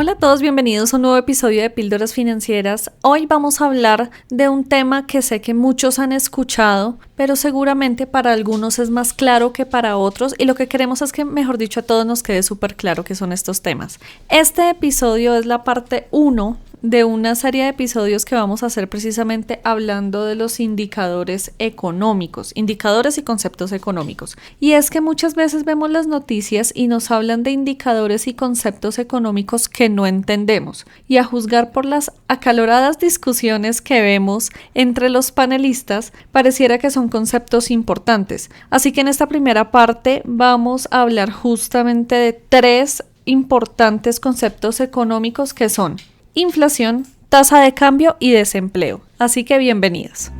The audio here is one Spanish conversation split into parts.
Hola a todos, bienvenidos a un nuevo episodio de Píldoras Financieras. Hoy vamos a hablar de un tema que sé que muchos han escuchado, pero seguramente para algunos es más claro que para otros, y lo que queremos es que, mejor dicho, a todos nos quede súper claro qué son estos temas. Este episodio es la parte 1 de una serie de episodios que vamos a hacer precisamente hablando de los indicadores económicos, indicadores y conceptos económicos. Y es que muchas veces vemos las noticias y nos hablan de indicadores y conceptos económicos que no entendemos. Y a juzgar por las acaloradas discusiones que vemos entre los panelistas, pareciera que son conceptos importantes. Así que en esta primera parte vamos a hablar justamente de 3 importantes conceptos económicos que son inflación, tasa de cambio y desempleo. Así que bienvenidos.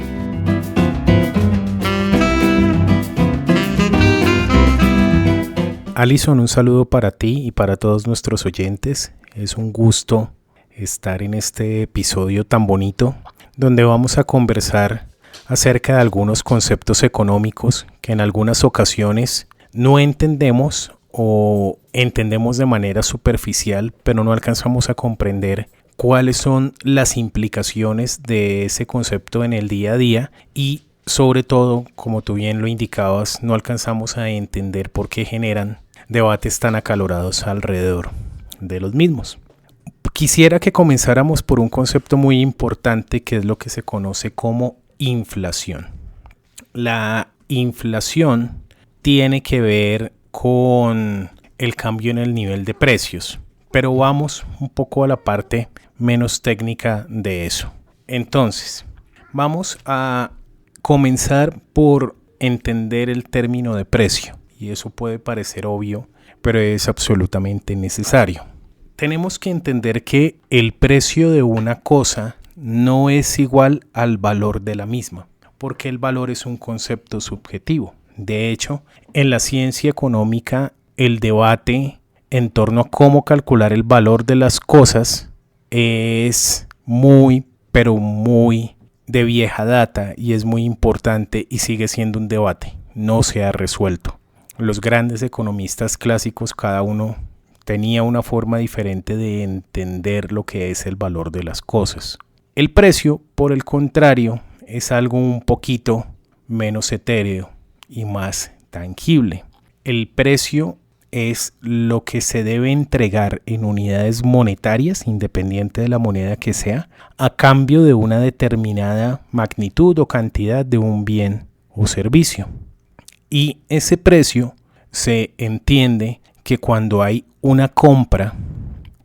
Alison, un saludo para ti y para todos nuestros oyentes. Es un gusto estar en este episodio tan bonito donde vamos a conversar acerca de algunos conceptos económicos que en algunas ocasiones no entendemos o entendemos de manera superficial, pero no alcanzamos a comprender cuáles son las implicaciones de ese concepto en el día a día y sobre todo, como tú bien lo indicabas, no alcanzamos a entender por qué generan debates tan acalorados alrededor de los mismos. Quisiera que comenzáramos por un concepto muy importante que es lo que se conoce como inflación. La inflación tiene que ver con el cambio en el nivel de precios, pero vamos un poco a la parte menos técnica de eso. Entonces, vamos a comenzar por entender el término de precio, y eso puede parecer obvio, pero es absolutamente necesario. Tenemos que entender que el precio de una cosa no es igual al valor de la misma, porque el valor es un concepto subjetivo. De hecho, en la ciencia económica, el debate en torno a cómo calcular el valor de las cosas es muy, pero muy de vieja data y es muy importante y sigue siendo un debate. No se ha resuelto. Los grandes economistas clásicos, cada uno tenía una forma diferente de entender lo que es el valor de las cosas. El precio, por el contrario, es algo un poquito menos etéreo y más tangible. El precio es lo que se debe entregar en unidades monetarias, independiente de la moneda que sea, a cambio de una determinada magnitud o cantidad de un bien o servicio. Y ese precio se entiende que cuando hay una compra,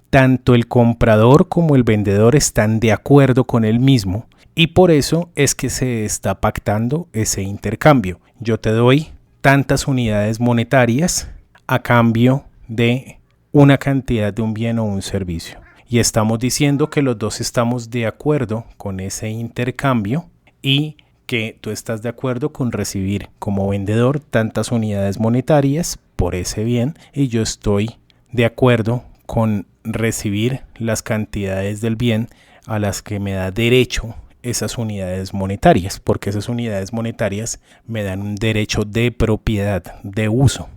tanto el comprador como el vendedor están de acuerdo con el mismo y por eso es que se está pactando ese intercambio. Yo te doy tantas unidades monetarias a cambio de una cantidad de un bien o un servicio. Y estamos diciendo que los dos estamos de acuerdo con ese intercambio y que tú estás de acuerdo con recibir como vendedor tantas unidades monetarias por ese bien y yo estoy de acuerdo con recibir las cantidades del bien a las que me da derecho esas unidades monetarias, porque esas unidades monetarias me dan un derecho de propiedad, de uso.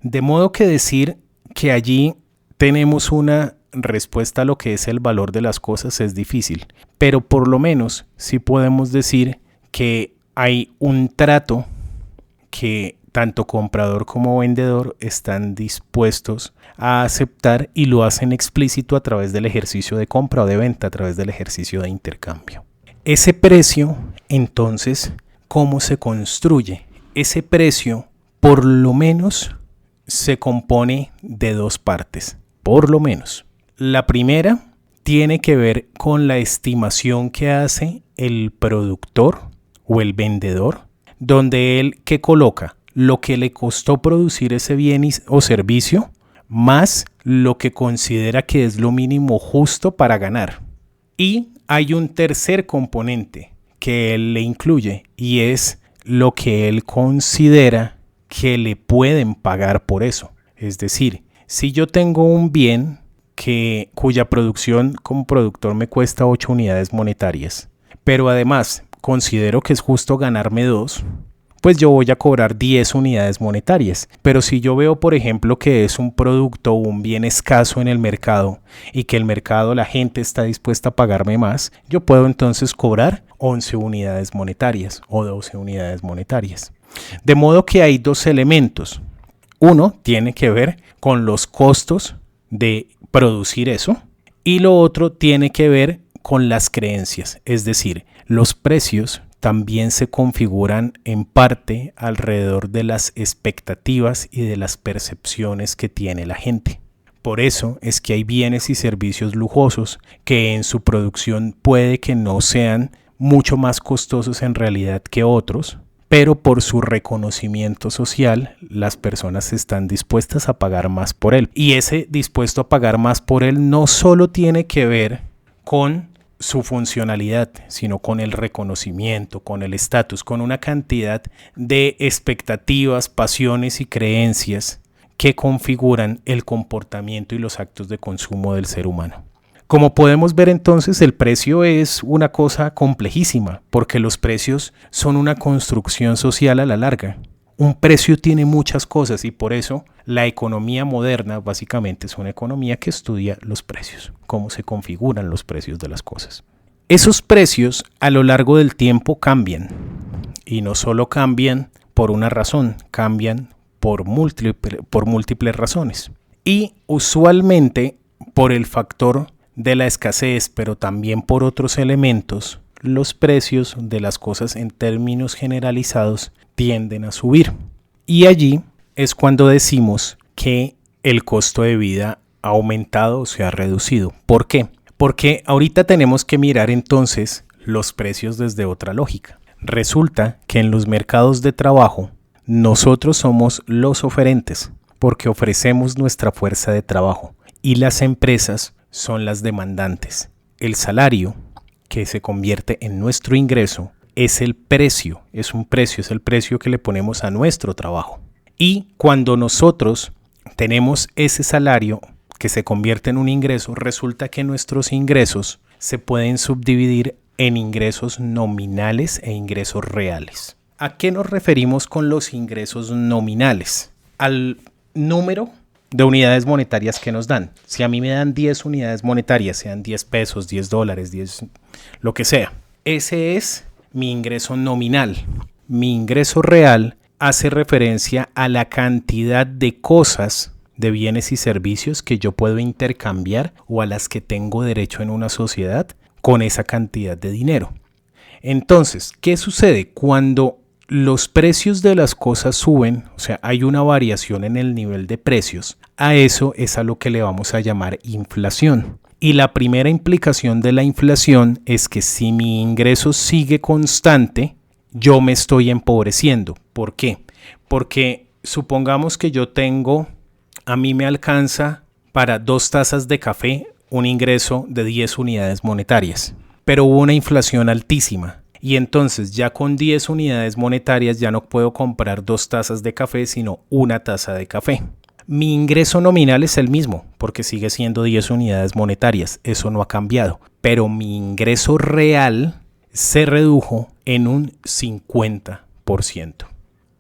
De modo que decir que allí tenemos una respuesta a lo que es el valor de las cosas es difícil, pero por lo menos sí podemos decir que hay un trato que tanto comprador como vendedor están dispuestos a aceptar y lo hacen explícito a través del ejercicio de compra o de venta, a través del ejercicio de intercambio. Ese precio, entonces, ¿cómo se construye? Ese precio, por lo menos, se compone de 2 partes, por lo menos. La primera tiene que ver con la estimación que hace el productor o el vendedor, donde él que coloca lo que le costó producir ese bien o servicio, más lo que considera que es lo mínimo justo para ganar. Y hay un tercer componente que él le incluye y es lo que él considera que le pueden pagar por eso. Es decir, si yo tengo un bien cuya producción como productor me cuesta 8 unidades monetarias, pero además considero que es justo ganarme 2, pues yo voy a cobrar 10 unidades monetarias. Pero si yo veo, por ejemplo, que es un producto o un bien escaso en el mercado y que el mercado, la gente está dispuesta a pagarme más, yo puedo entonces cobrar 11 unidades monetarias o 12 unidades monetarias. De modo que hay dos elementos. Uno tiene que ver con los costos de producir eso y lo otro tiene que ver con las creencias, es decir, los precios también se configuran en parte alrededor de las expectativas y de las percepciones que tiene la gente. Por eso es que hay bienes y servicios lujosos que en su producción puede que no sean mucho más costosos en realidad que otros, pero por su reconocimiento social las personas están dispuestas a pagar más por él. Y ese dispuesto a pagar más por él no solo tiene que ver con su funcionalidad, sino con el reconocimiento, con el estatus, con una cantidad de expectativas, pasiones y creencias que configuran el comportamiento y los actos de consumo del ser humano. Como podemos ver entonces, el precio es una cosa complejísima, porque los precios son una construcción social a la larga. Un precio tiene muchas cosas y por eso la economía moderna básicamente es una economía que estudia los precios, cómo se configuran los precios de las cosas. Esos precios a lo largo del tiempo cambian y no solo cambian por una razón, cambian por múltiples razones y usualmente por el factor de la escasez, pero también por otros elementos. Los precios de las cosas en términos generalizados tienden a subir. Y allí es cuando decimos que el costo de vida ha aumentado o se ha reducido. ¿Por qué? Porque ahorita tenemos que mirar entonces los precios desde otra lógica. Resulta que en los mercados de trabajo nosotros somos los oferentes porque ofrecemos nuestra fuerza de trabajo y las empresas son las demandantes. El salario, que se convierte en nuestro ingreso, es el precio, es el precio que le ponemos a nuestro trabajo. Y cuando nosotros tenemos ese salario que se convierte en un ingreso, resulta que nuestros ingresos se pueden subdividir en ingresos nominales e ingresos reales. ¿A qué nos referimos con los ingresos nominales? Al número de unidades monetarias que nos dan. Si a mí me dan 10 unidades monetarias, sean 10 pesos, 10 dólares, 10, lo que sea. Ese es mi ingreso nominal. Mi ingreso real hace referencia a la cantidad de cosas, de bienes y servicios que yo puedo intercambiar o a las que tengo derecho en una sociedad con esa cantidad de dinero. Entonces, ¿qué sucede cuando los precios de las cosas suben? O sea, hay una variación en el nivel de precios. A eso es a lo que le vamos a llamar inflación. Y la primera implicación de la inflación es que si mi ingreso sigue constante, yo me estoy empobreciendo. ¿Por qué? Porque supongamos que a mí me alcanza para 2 tazas de café un ingreso de 10 unidades monetarias. Pero hubo una inflación altísima. Y entonces ya con 10 unidades monetarias ya no puedo comprar 2 tazas de café, sino 1 taza de café. Mi ingreso nominal es el mismo, porque sigue siendo 10 unidades monetarias. Eso no ha cambiado. Pero mi ingreso real se redujo en un 50%.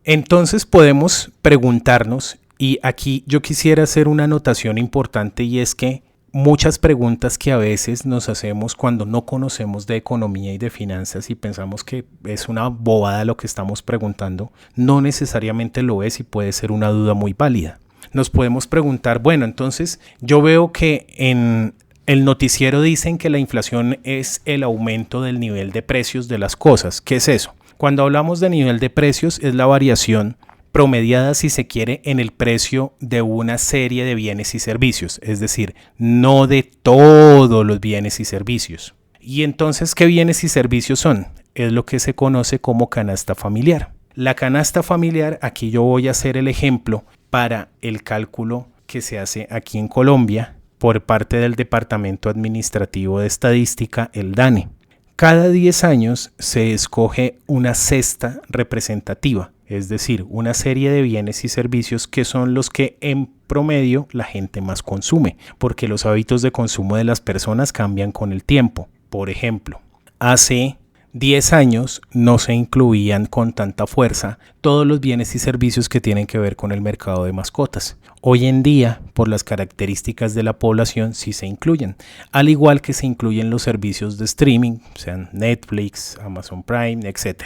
Entonces podemos preguntarnos, y aquí yo quisiera hacer una anotación importante, y es que muchas preguntas que a veces nos hacemos cuando no conocemos de economía y de finanzas y pensamos que es una bobada lo que estamos preguntando, no necesariamente lo es y puede ser una duda muy válida. Nos podemos preguntar, bueno, entonces yo veo que en el noticiero dicen que la inflación es el aumento del nivel de precios de las cosas. ¿Qué es eso? Cuando hablamos de nivel de precios es la variación promediada, si se quiere, en el precio de una serie de bienes y servicios, es decir, no de todos los bienes y servicios. Y entonces, ¿qué bienes y servicios son? Es lo que se conoce como canasta familiar. La canasta familiar, aquí yo voy a hacer el ejemplo para el cálculo que se hace aquí en Colombia por parte del Departamento Administrativo de Estadística, el DANE. Cada 10 años se escoge una cesta representativa, es decir, una serie de bienes y servicios que son los que en promedio la gente más consume, porque los hábitos de consumo de las personas cambian con el tiempo. Por ejemplo, hace 10 años no se incluían con tanta fuerza todos los bienes y servicios que tienen que ver con el mercado de mascotas. Hoy en día, por las características de la población, sí se incluyen, al igual que se incluyen los servicios de streaming, sean Netflix, Amazon Prime, etc.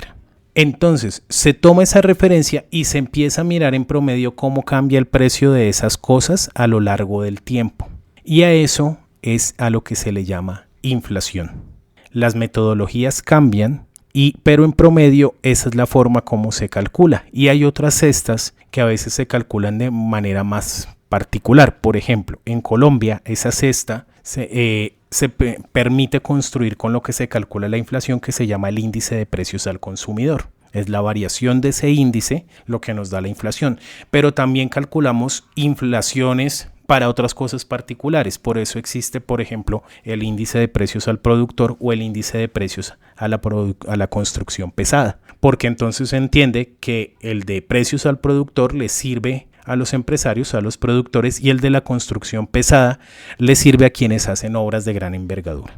Entonces, se toma esa referencia y se empieza a mirar en promedio cómo cambia el precio de esas cosas a lo largo del tiempo. Y a eso es a lo que se le llama inflación. Las metodologías cambian, pero en promedio esa es la forma como se calcula. Y hay otras cestas que a veces se calculan de manera más particular. Por ejemplo, en Colombia esa cesta se permite construir con lo que se calcula la inflación, que se llama el índice de precios al consumidor. Es la variación de ese índice lo que nos da la inflación. Pero también calculamos inflaciones para otras cosas particulares. Por eso existe, por ejemplo, el índice de precios al productor o el índice de precios a la construcción pesada. Porque entonces se entiende que el de precios al productor le sirve a los empresarios, a los productores, y el de la construcción pesada le sirve a quienes hacen obras de gran envergadura.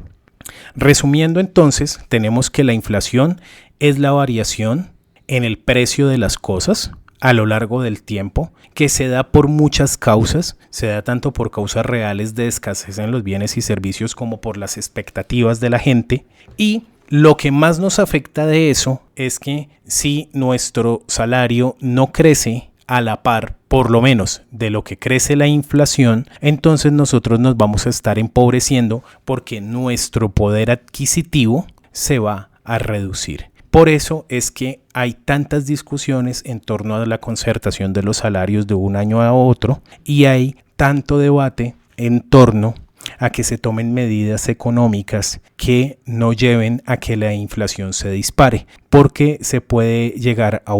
Resumiendo entonces, tenemos que la inflación es la variación en el precio de las cosas a lo largo del tiempo, que se da por muchas causas, se da tanto por causas reales de escasez en los bienes y servicios como por las expectativas de la gente. Y lo que más nos afecta de eso es que si nuestro salario no crece a la par, por lo menos, de lo que crece la inflación, entonces nosotros nos vamos a estar empobreciendo porque nuestro poder adquisitivo se va a reducir. Por eso es que hay tantas discusiones en torno a la concertación de los salarios de un año a otro y hay tanto debate en torno a que se tomen medidas económicas que no lleven a que la inflación se dispare, porque se puede llegar a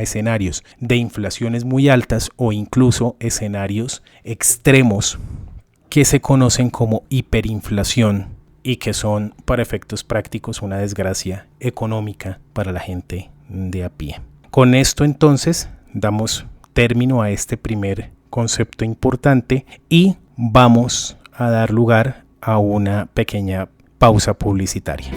escenarios de inflaciones muy altas o incluso escenarios extremos que se conocen como hiperinflación, y que son, para efectos prácticos, una desgracia económica para la gente de a pie. Con esto entonces damos término a este primer concepto importante y vamos a dar lugar a una pequeña pausa publicitaria.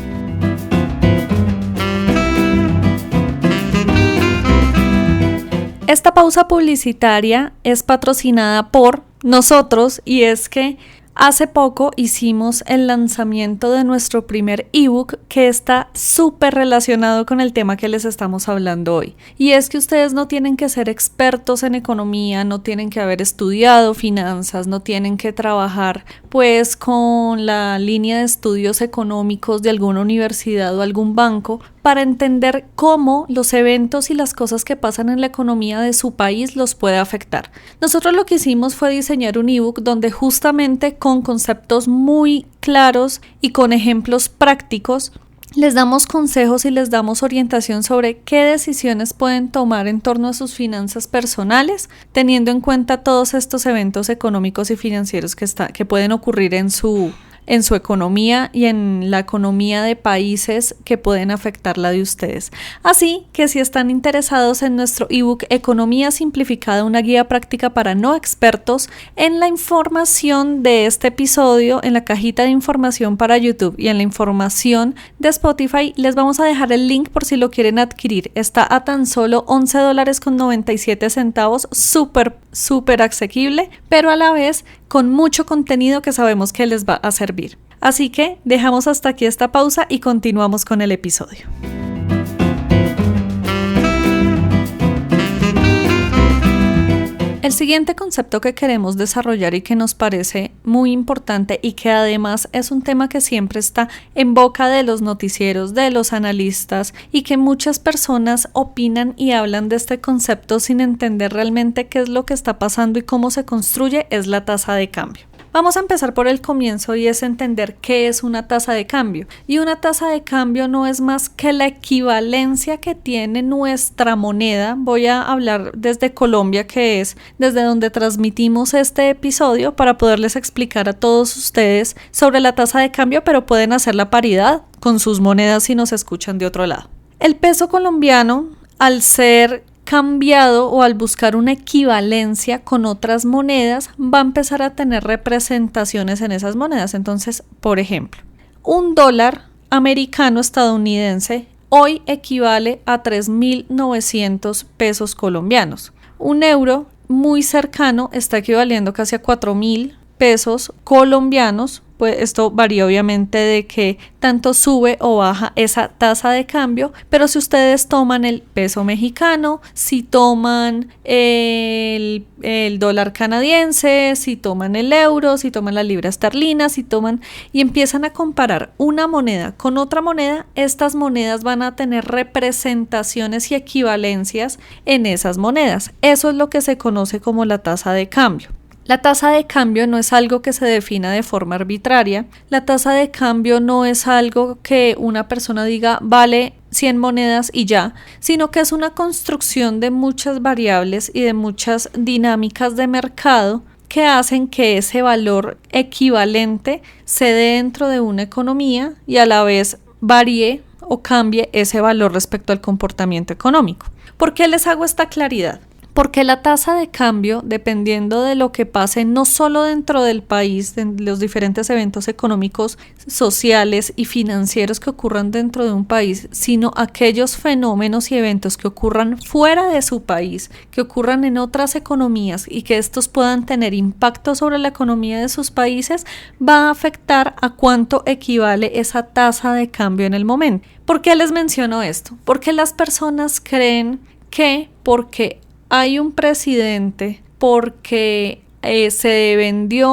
Esta pausa publicitaria es patrocinada por nosotros y es que hace poco hicimos el lanzamiento de nuestro primer ebook que está súper relacionado con el tema que les estamos hablando hoy. Y es que ustedes no tienen que ser expertos en economía, no tienen que haber estudiado finanzas, no tienen que trabajar pues con la línea de estudios económicos de alguna universidad o algún banco para entender cómo los eventos y las cosas que pasan en la economía de su país los puede afectar. Nosotros lo que hicimos fue diseñar un ebook donde justamente con conceptos muy claros y con ejemplos prácticos les damos consejos y les damos orientación sobre qué decisiones pueden tomar en torno a sus finanzas personales, teniendo en cuenta todos estos eventos económicos y financieros que pueden ocurrir en su economía y en la economía de países que pueden afectar la de ustedes. Así que si están interesados en nuestro ebook Economía Simplificada, una guía práctica para no expertos, en la información de este episodio, en la cajita de información para YouTube y en la información de Spotify, les vamos a dejar el link por si lo quieren adquirir. Está a tan solo $11.97, súper asequible, pero a la vez con mucho contenido que sabemos que les va a servir. Así que dejamos hasta aquí esta pausa y continuamos con el episodio. El siguiente concepto que queremos desarrollar y que nos parece muy importante y que además es un tema que siempre está en boca de los noticieros, de los analistas y que muchas personas opinan y hablan de este concepto sin entender realmente qué es lo que está pasando y cómo se construye, es la tasa de cambio. Vamos a empezar por el comienzo y es entender qué es una tasa de cambio. Y una tasa de cambio no es más que la equivalencia que tiene nuestra moneda. Voy a hablar desde Colombia, que es desde donde transmitimos este episodio, para poderles explicar a todos ustedes sobre la tasa de cambio, pero pueden hacer la paridad con sus monedas si nos escuchan de otro lado. El peso colombiano, al ser cambiado o al buscar una equivalencia con otras monedas, va a empezar a tener representaciones en esas monedas. Entonces, por ejemplo, $1 americano estadounidense hoy equivale a 3.900 pesos colombianos. Un euro muy cercano está equivaliendo casi a 4.000 pesos colombianos. Pues esto varía obviamente de que tanto sube o baja esa tasa de cambio, pero si ustedes toman el peso mexicano, si toman el dólar canadiense, si toman el euro, si toman la libra esterlina, si toman y empiezan a comparar una moneda con otra moneda, estas monedas van a tener representaciones y equivalencias en esas monedas. Eso es lo que se conoce como la tasa de cambio. La tasa de cambio no es algo que se defina de forma arbitraria. La tasa de cambio no es algo que una persona diga vale 100 monedas y ya, sino que es una construcción de muchas variables y de muchas dinámicas de mercado que hacen que ese valor equivalente se dé dentro de una economía y a la vez varíe o cambie ese valor respecto al comportamiento económico. ¿Por qué les hago esta claridad? Porque la tasa de cambio, dependiendo de lo que pase no solo dentro del país, en los diferentes eventos económicos, sociales y financieros que ocurran dentro de un país, sino aquellos fenómenos y eventos que ocurran fuera de su país, que ocurran en otras economías y que estos puedan tener impacto sobre la economía de sus países, va a afectar a cuánto equivale esa tasa de cambio en el momento. ¿Por qué les menciono esto? Porque las personas creen que porque hay un presidente, porque se vendió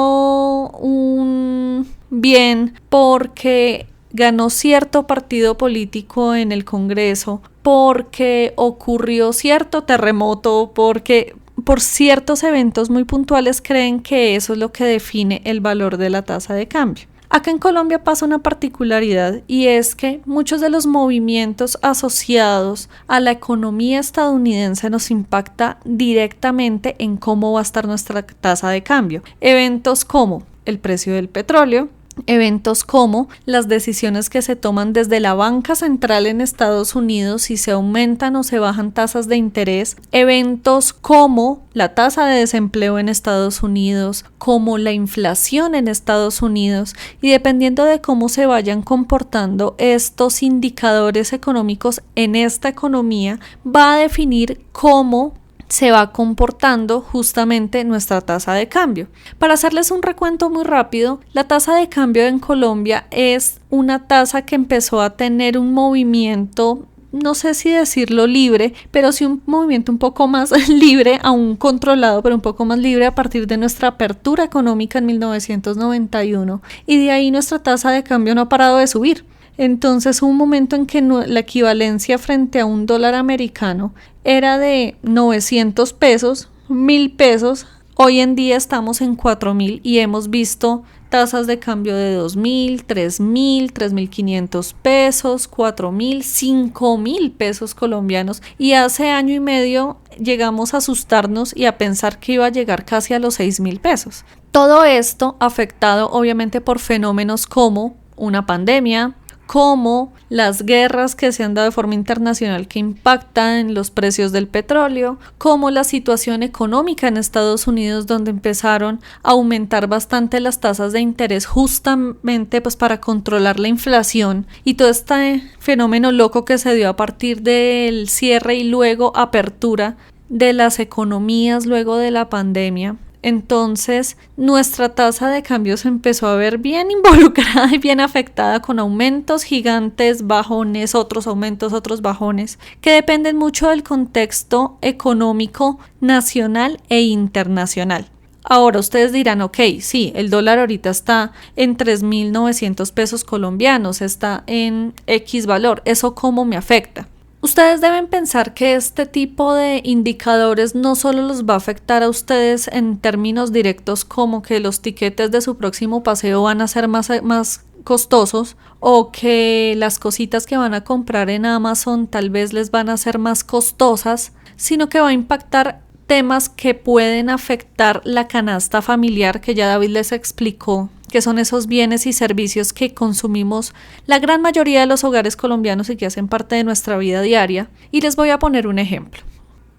un bien, porque ganó cierto partido político en el Congreso, porque ocurrió cierto terremoto, porque por ciertos eventos muy puntuales creen que eso es lo que define el valor de la tasa de cambio. Acá en Colombia pasa una particularidad y es que muchos de los movimientos asociados a la economía estadounidense nos impacta directamente en cómo va a estar nuestra tasa de cambio. Eventos como el precio del petróleo, eventos como las decisiones que se toman desde la banca central en Estados Unidos si se aumentan o se bajan tasas de interés, eventos como la tasa de desempleo en Estados Unidos, como la inflación en Estados Unidos, y dependiendo de cómo se vayan comportando estos indicadores económicos en esta economía, va a definir cómo se va comportando justamente nuestra tasa de cambio. Para hacerles un recuento muy rápido, la tasa de cambio en Colombia es una tasa que empezó a tener un movimiento, no sé si decirlo libre, pero sí un movimiento un poco más libre, aún controlado, pero un poco más libre a partir de nuestra apertura económica en 1991, y de ahí nuestra tasa de cambio no ha parado de subir. Entonces hubo un momento en que la equivalencia frente a un dólar americano era de 900 pesos, 1.000 pesos. Hoy en día estamos en 4.000 y hemos visto tasas de cambio de 2.000, 3.000, 3.500 pesos, 4.000, 5.000 pesos colombianos. Y hace año y medio llegamos a asustarnos y a pensar que iba a llegar casi a los 6.000 pesos. Todo esto afectado obviamente por fenómenos como una pandemia, como las guerras que se han dado de forma internacional que impactan los precios del petróleo, como la situación económica en Estados Unidos donde empezaron a aumentar bastante las tasas de interés justamente pues para controlar la inflación y todo este fenómeno loco que se dio a partir del cierre y luego apertura de las economías luego de la pandemia. Entonces nuestra tasa de cambio se empezó a ver bien involucrada y bien afectada con aumentos gigantes, bajones, otros aumentos, otros bajones, que dependen mucho del contexto económico nacional e internacional. Ahora ustedes dirán, ok, sí, el dólar ahorita está en 3.900 pesos colombianos, está en X valor, ¿eso cómo me afecta? Ustedes deben pensar que este tipo de indicadores no solo los va a afectar a ustedes en términos directos como que los tiquetes de su próximo paseo van a ser más costosos o que las cositas que van a comprar en Amazon tal vez les van a ser más costosas, sino que va a impactar temas que pueden afectar la canasta familiar que ya David les explicó, que son esos bienes y servicios que consumimos la gran mayoría de los hogares colombianos y que hacen parte de nuestra vida diaria. Y les voy a poner un ejemplo.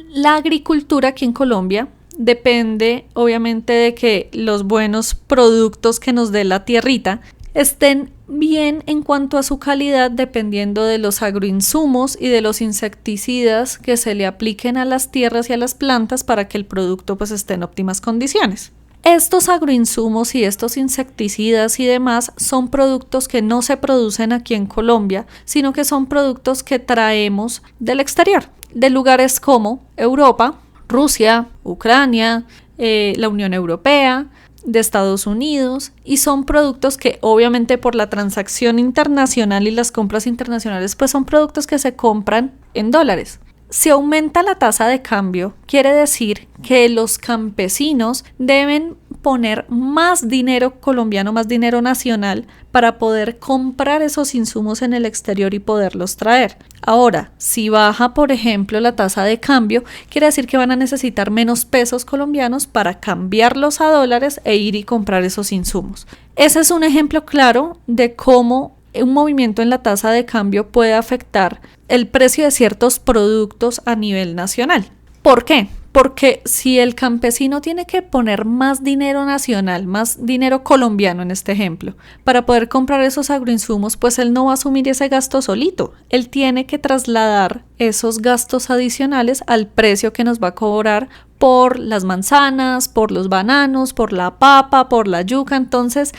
La agricultura aquí en Colombia depende obviamente de que los buenos productos que nos dé la tierrita estén bien en cuanto a su calidad dependiendo de los agroinsumos y de los insecticidas que se le apliquen a las tierras y a las plantas para que el producto pues esté en óptimas condiciones. Estos agroinsumos y estos insecticidas y demás son productos que no se producen aquí en Colombia, sino que son productos que traemos del exterior, de lugares como Europa, Rusia, Ucrania, la Unión Europea, de Estados Unidos, y son productos que obviamente por la transacción internacional y las compras internacionales pues son productos que se compran en dólares. Si aumenta la tasa de cambio, quiere decir que los campesinos deben poner más dinero colombiano, más dinero nacional para poder comprar esos insumos en el exterior y poderlos traer. Ahora, si baja, por ejemplo, la tasa de cambio, quiere decir que van a necesitar menos pesos colombianos para cambiarlos a dólares e ir y comprar esos insumos. Ese es un ejemplo claro de cómo un movimiento en la tasa de cambio puede afectar el precio de ciertos productos a nivel nacional. ¿Por qué? Porque si el campesino tiene que poner más dinero nacional, más dinero colombiano en este ejemplo, para poder comprar esos agroinsumos, pues él no va a asumir ese gasto solito. Él tiene que trasladar esos gastos adicionales al precio que nos va a cobrar por las manzanas, por los bananos, por la papa, por la yuca. Entonces,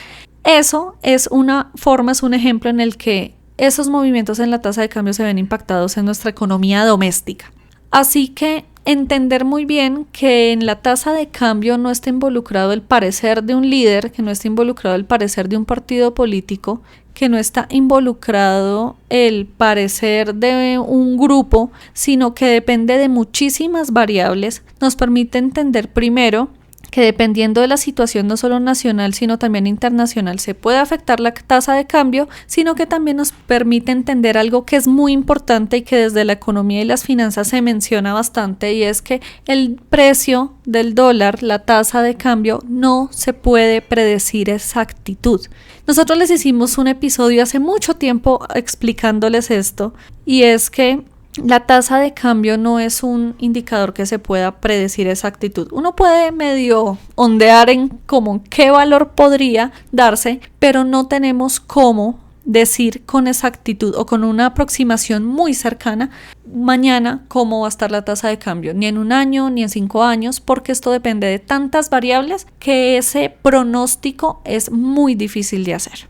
eso es una forma, es un ejemplo en el que esos movimientos en la tasa de cambio se ven impactados en nuestra economía doméstica. Así que entender muy bien que en la tasa de cambio no está involucrado el parecer de un líder, que no está involucrado el parecer de un partido político, que no está involucrado el parecer de un grupo, sino que depende de muchísimas variables, nos permite entender primero que dependiendo de la situación no solo nacional sino también internacional se puede afectar la tasa de cambio, sino que también nos permite entender algo que es muy importante y que desde la economía y las finanzas se menciona bastante, y es que el precio del dólar, la tasa de cambio, no se puede predecir exactitud. Nosotros les hicimos un episodio hace mucho tiempo explicándoles esto, y es que la tasa de cambio no es un indicador que se pueda predecir exactitud. Uno puede medio ondear en como qué valor podría darse, pero no tenemos cómo decir con exactitud o con una aproximación muy cercana mañana cómo va a estar la tasa de cambio, ni en un año, ni en 5 años, porque esto depende de tantas variables que ese pronóstico es muy difícil de hacer.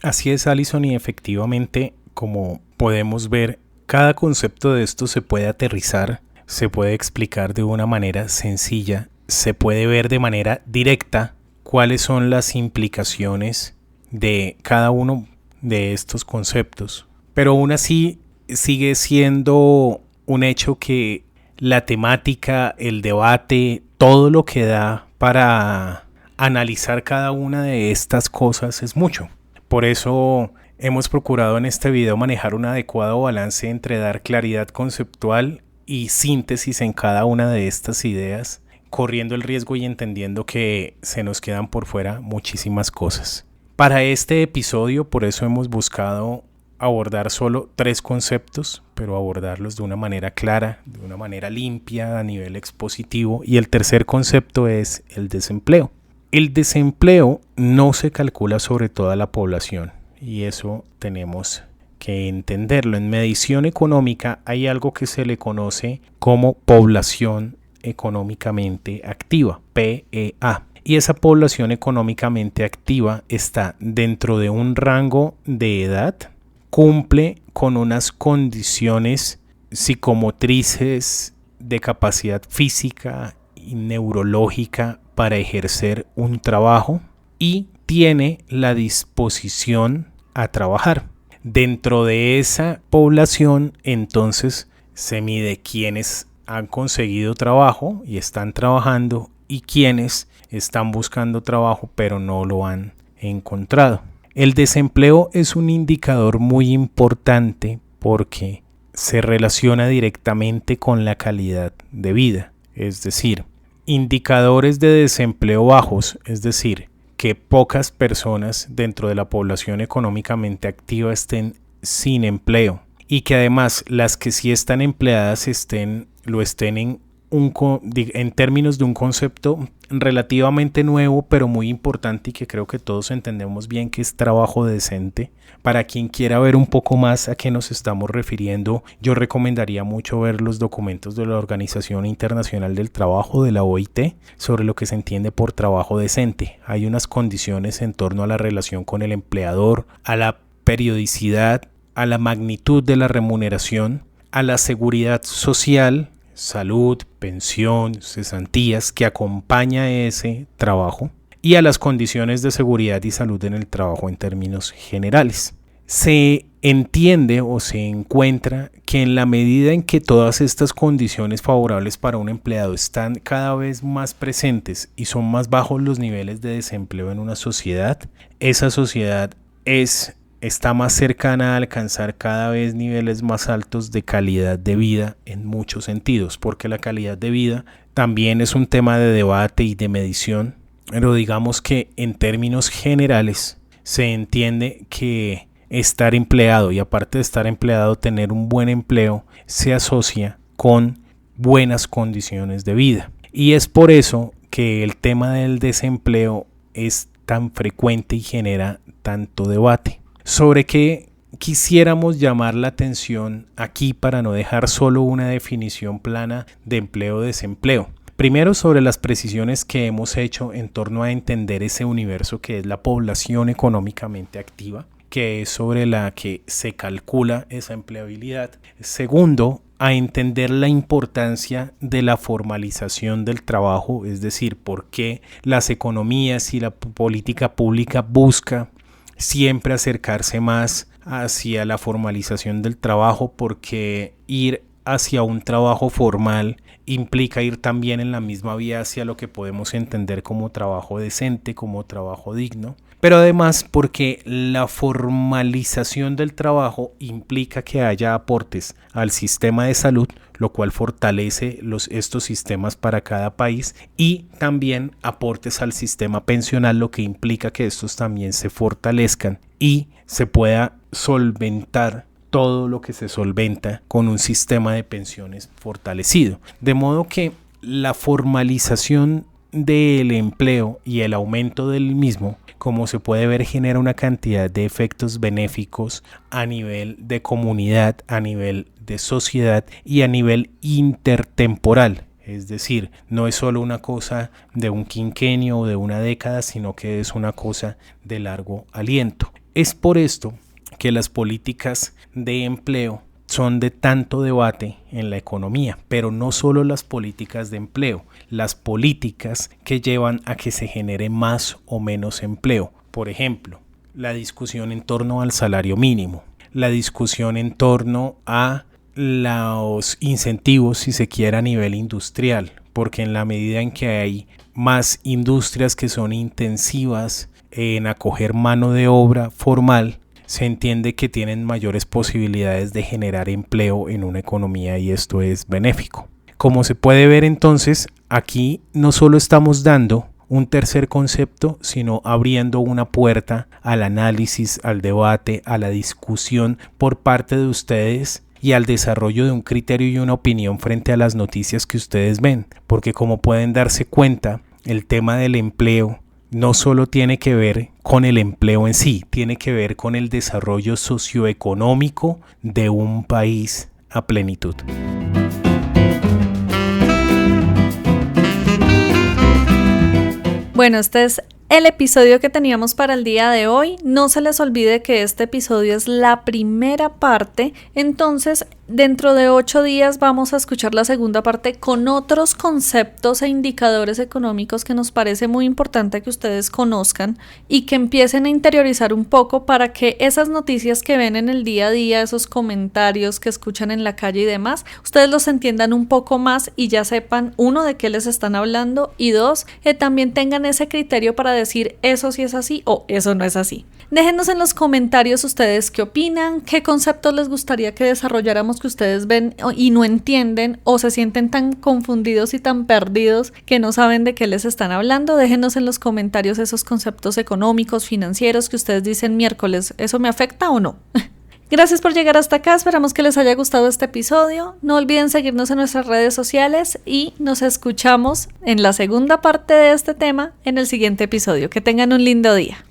Así es, Alison, y efectivamente, como podemos ver, cada concepto de esto se puede aterrizar, se puede explicar de una manera sencilla, se puede ver de manera directa cuáles son las implicaciones de cada uno de estos conceptos. Pero aún así sigue siendo un hecho que la temática, el debate, todo lo que da para analizar cada una de estas cosas es mucho. Por eso hemos procurado en este video manejar un adecuado balance entre dar claridad conceptual y síntesis en cada una de estas ideas, corriendo el riesgo y entendiendo que se nos quedan por fuera muchísimas cosas. Para este episodio, por eso hemos buscado abordar solo 3 conceptos, pero abordarlos de una manera clara, de una manera limpia a nivel expositivo. Y el tercer concepto es el desempleo. El desempleo no se calcula sobre toda la población, y eso tenemos que entenderlo. En medición económica hay algo que se le conoce como población económicamente activa, PEA. Y esa población económicamente activa está dentro de un rango de edad, cumple con unas condiciones psicomotrices de capacidad física y neurológica para ejercer un trabajo y tiene la disposición a trabajar. Dentro de esa población, entonces, se mide quiénes han conseguido trabajo y están trabajando y quienes están buscando trabajo pero no lo han encontrado. El desempleo es un indicador muy importante porque se relaciona directamente con la calidad de vida, es decir, indicadores de desempleo bajos, es decir, que pocas personas dentro de la población económicamente activa estén sin empleo y que además las que sí están empleadas lo estén en en términos de un concepto relativamente nuevo, pero muy importante y que creo que todos entendemos bien, que es trabajo decente. Para quien quiera ver un poco más a qué nos estamos refiriendo, yo recomendaría mucho ver los documentos de la Organización Internacional del Trabajo, de la OIT, sobre lo que se entiende por trabajo decente. Hay unas condiciones en torno a la relación con el empleador, a la periodicidad, a la magnitud de la remuneración, a la seguridad social, salud, pensión, cesantías que acompaña ese trabajo, y a las condiciones de seguridad y salud en el trabajo en términos generales. Se entiende o se encuentra que en la medida en que todas estas condiciones favorables para un empleado están cada vez más presentes y son más bajos los niveles de desempleo en una sociedad, esa sociedad está más cercana a alcanzar cada vez niveles más altos de calidad de vida en muchos sentidos, porque la calidad de vida también es un tema de debate y de medición, pero digamos que en términos generales se entiende que estar empleado, y aparte de estar empleado, tener un buen empleo, se asocia con buenas condiciones de vida. Y es por eso que el tema del desempleo es tan frecuente y genera tanto debate. Sobre qué quisiéramos llamar la atención aquí para no dejar solo una definición plana de empleo o desempleo. Primero, sobre las precisiones que hemos hecho en torno a entender ese universo que es la población económicamente activa, que es sobre la que se calcula esa empleabilidad. Segundo, a entender la importancia de la formalización del trabajo, es decir, por qué las economías y la política pública busca siempre acercarse más hacia la formalización del trabajo, porque ir hacia un trabajo formal implica ir también en la misma vía hacia lo que podemos entender como trabajo decente, como trabajo digno. Pero además porque la formalización del trabajo implica que haya aportes al sistema de salud, lo cual fortalece estos sistemas para cada país, y también aportes al sistema pensional, lo que implica que estos también se fortalezcan y se pueda solventar todo lo que se solventa con un sistema de pensiones fortalecido. De modo que la formalización del empleo y el aumento del mismo, como se puede ver, genera una cantidad de efectos benéficos a nivel de comunidad, a nivel de sociedad y a nivel intertemporal. Es decir, no es solo una cosa de un quinquenio o de una década, sino que es una cosa de largo aliento. Es por esto que las políticas de empleo son de tanto debate en la economía, pero no solo las políticas de empleo, las políticas que llevan a que se genere más o menos empleo. Por ejemplo, la discusión en torno al salario mínimo, la discusión en torno a los incentivos, si se quiere, a nivel industrial, porque en la medida en que hay más industrias que son intensivas en acoger mano de obra formal, se entiende que tienen mayores posibilidades de generar empleo en una economía, y esto es benéfico. Como se puede ver entonces, aquí no solo estamos dando un tercer concepto, sino abriendo una puerta al análisis, al debate, a la discusión por parte de ustedes y al desarrollo de un criterio y una opinión frente a las noticias que ustedes ven, porque como pueden darse cuenta, el tema del empleo no solo tiene que ver con el empleo en sí, tiene que ver con el desarrollo socioeconómico de un país a plenitud. Bueno, este es el episodio que teníamos para el día de hoy. No se les olvide que este episodio es la primera parte, entonces dentro de 8 días vamos a escuchar la segunda parte con otros conceptos e indicadores económicos que nos parece muy importante que ustedes conozcan y que empiecen a interiorizar un poco para que esas noticias que ven en el día a día, esos comentarios que escuchan en la calle y demás, ustedes los entiendan un poco más y ya sepan, 1, de qué les están hablando, y 2, que también tengan ese criterio para decir eso sí es así o eso no es así. Déjenos en los comentarios ustedes qué opinan, qué conceptos les gustaría que desarrolláramos que ustedes ven y no entienden o se sienten tan confundidos y tan perdidos que no saben de qué les están hablando. Déjenos en los comentarios esos conceptos económicos, financieros que ustedes dicen miércoles, ¿eso me afecta o no? Gracias por llegar hasta acá, esperamos que les haya gustado este episodio. No olviden seguirnos en nuestras redes sociales y nos escuchamos en la segunda parte de este tema en el siguiente episodio. Que tengan un lindo día.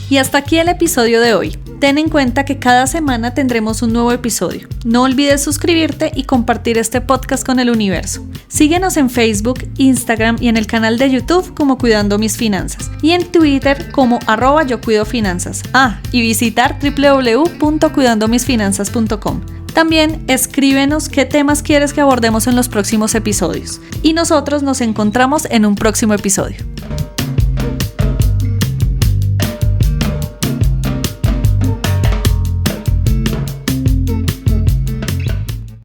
Y hasta aquí el episodio de hoy. Ten en cuenta que cada semana tendremos un nuevo episodio. No olvides suscribirte y compartir este podcast con el universo. Síguenos en Facebook, Instagram y en el canal de YouTube como Cuidando Mis Finanzas y en Twitter como @yocuidofinanzas. Y visitar www.cuidandomisfinanzas.com. También escríbenos qué temas quieres que abordemos en los próximos episodios. Y nosotros nos encontramos en un próximo episodio.